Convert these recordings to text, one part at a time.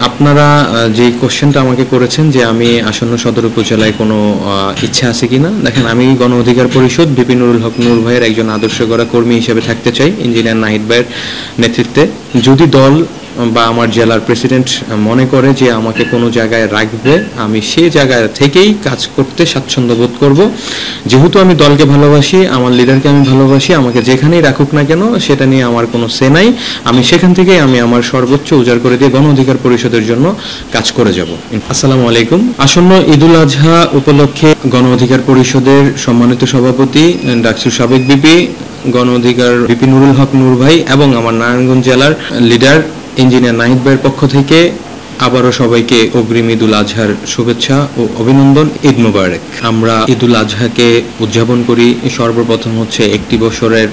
আপনারা যে কোশ্চেনটা আমাকে করেছেন যে আমি আসন্ন সদর উপজেলায় কোনো ইচ্ছা আছে কিনা, দেখেন আমি গণ অধিকার পরিষদ বিপি নুরুল হক নূর ভাইয়ের একজন আদর্শ গড়া কর্মী হিসেবে থাকতে চাই ইঞ্জিনিয়ার নাহিদ ভাইয়ের নেতৃত্বে। যদি দল বা আমার জেলার প্রেসিডেন্ট মনে করে যে আমাকে কোনো জায়গায় রাখবে, আমি সেই জায়গা থেকেই কাজ করতে স্বাচ্ছন্দ্য বোধ করব। যেহেতু আমি দলকে ভালোবাসি, আমার লিডারকে আমি ভালোবাসি, আমাকে যেখানেই রাখুক না কেন সেটা নিয়ে আমার কোনো সে নাই। আমি সেখান থেকেই আমি আমার সর্বোচ্চ উজাড় করে দিয়ে গণ অধিকার পরিষদের জন্য কাজ করে যাব। আসসালামু আলাইকুম। আসন্ন ঈদুল আজহা উপলক্ষে গণ অধিকার পরিষদের সম্মানিত সভাপতি ডাকসুর সাবেক বিপি গণ অধিকার বিপি নুরুল হক নূর ভাই এবং আমার নারায়ণগঞ্জ জেলার লিডার ইঞ্জিনিয়ার নাহিদ ভাইয়ের পক্ষ থেকে আবারও সবাইকে অগ্রিম ঈদুল আজহার শুভেচ্ছা ও অভিনন্দন। ঈদ মোবারক। আমরা ঈদুল আজহাকে উদযাপন করি সর্বপ্রথম হচ্ছে একটি বছরের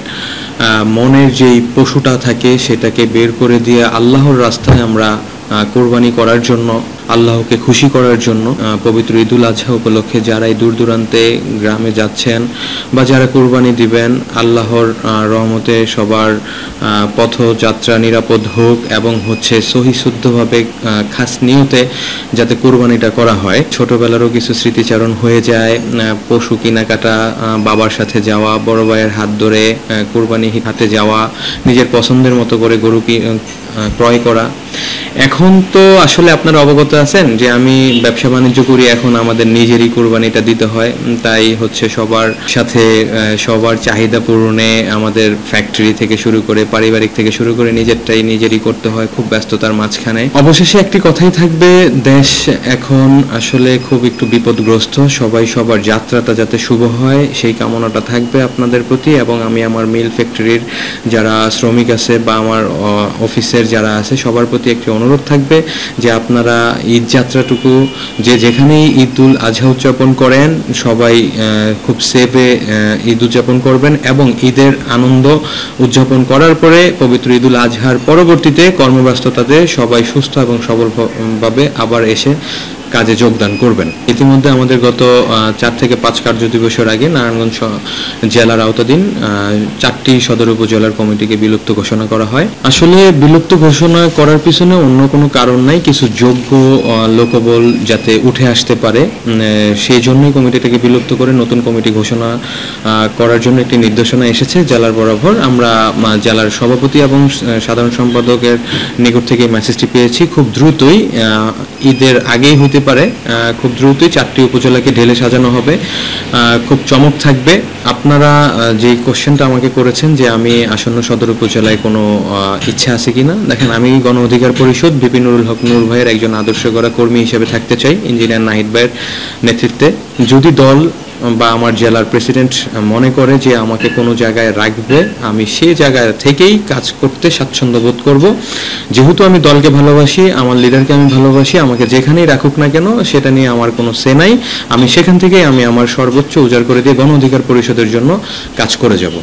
মনের যেই পশুটা থাকে সেটাকে বের করে দিয়ে আল্লাহর রাস্তায় আমরা কোরবানি করার জন্য, আল্লাহকে খুশি করার জন্য। পবিত্র ঈদুল আজহা উপলক্ষে যারা এই দূর দূরান্তে গ্রামে যাচ্ছেন বা যারা কোরবানি দিবেন, আল্লাহর রহমতে সবার পথযাত্রা নিরাপদ হোক এবং হচ্ছে সহি শুদ্ধভাবে খাস নিয়তে যাতে কোরবানিটা করা হয়। ছোটবেলারও কিছু স্মৃতিচারণ হয়ে যায়, পশু কেনাকাটা, বাবার সাথে যাওয়া, বড় ভাইয়ের হাত ধরে কোরবানি হাতে যাওয়া, নিজের পছন্দের মতো করে গরু ক্রয় করা। এখন তো আসলে আপনারা অবগত আছেন যে আমি ব্যবসা বাণিজ্য করি, এখন আমাদের নিজেরই কোরবানিটা দিতে হয়। তাই হচ্ছে সবার সাথে সবার চাহিদা পূরণে আমাদের ফ্যাক্টরি থেকে শুরু করে পারিবারিক থেকে শুরু করে নিজেরই করতে হয়, খুব ব্যস্ততার মাঝখানে। অবশেষে একটি কথাই থাকবে, দেশ এখন আসলে খুব একটু বিপদগ্রস্ত। সবাই সবার যাত্রাটা যাতে শুভ হয় সেই কামনাটা থাকবে আপনাদের প্রতি। এবং আমি আমার মিল ফ্যাক্টরির যারা শ্রমিক আছে বা আমার অফিসের যারা আছে সবার প্রতি একটি অনুরোধ থাকবে যে আপনারা ঈদ যাত্রাটুকু যে যেখানেই ঈদুল আজহা উদযাপন করেন সবাই খুব সেফে ঈদ উদযাপন করবেন এবং ঈদের আনন্দ উদযাপন করার পরে পবিত্র ঈদুল আজহার পরবর্তীতে কর্মব্যস্ততাতে সবাই সুস্থ এবং সবলভাবে আবার এসে কাজে যোগদান করবেন। ইতিমধ্যে আমাদের গত 4 থেকে 5 কার্য দিবসের আগে নারায়ণগঞ্জ জেলার আওতাধীন 4টি সদর উপজেলার কমিটিকে বিলুপ্ত ঘোষণা করা হয়। আসলে বিলুপ্ত ঘোষণা করার পিছনে অন্য কোনো কারণ নাই, কিছু যোগ্য লোকবল যাতে উঠে আসতে পারে সেই জন্যই কমিটিটাকে বিলুপ্ত করে নতুন কমিটি ঘোষণা করার জন্য একটি নির্দেশনা এসেছে জেলার বরাবর। আমরা জেলার সভাপতি এবং সাধারণ সম্পাদকের নিকট থেকে মেসেজটি পেয়েছি। খুব দ্রুতই ঈদের আগেই হতে পারে, খুব দ্রুতই 4টি উপজেলাকে ঢেলে সাজানো হবে, খুব চমক থাকবে। আপনারা যে কোশ্চেনটা আমাকে করেছেন যে আমি আসন্ন সদর উপজেলায় কোনো ইচ্ছা আছে কিনা, দেখেন আমি গণ অধিকার পরিষদ বিপি নুরুল হক নূর ভাইয়ের একজন আদর্শ গড়া কর্মী হিসেবে থাকতে চাই ইঞ্জিনিয়ার নাহিদ ভাইয়ের নেতৃত্বে। যদি দল বা আমার জেলার প্রেসিডেন্ট মনে করে যে আমাকে কোনো জায়গায় রাখবে, আমি সেই জায়গা থেকেই কাজ করতে স্বাচ্ছন্দ্য বোধ করব। যেহেতু আমি দলকে ভালোবাসি, আমার লিডারকে আমি ভালোবাসি, আমাকে যেখানেই রাখুক না কেন সেটা নিয়ে আমার কোনো সে নাই। আমি সেখান থেকেই আমি আমার সর্বোচ্চ উজাড় করে দিয়ে গণ অধিকার পরিষদের জন্য কাজ করে যাব।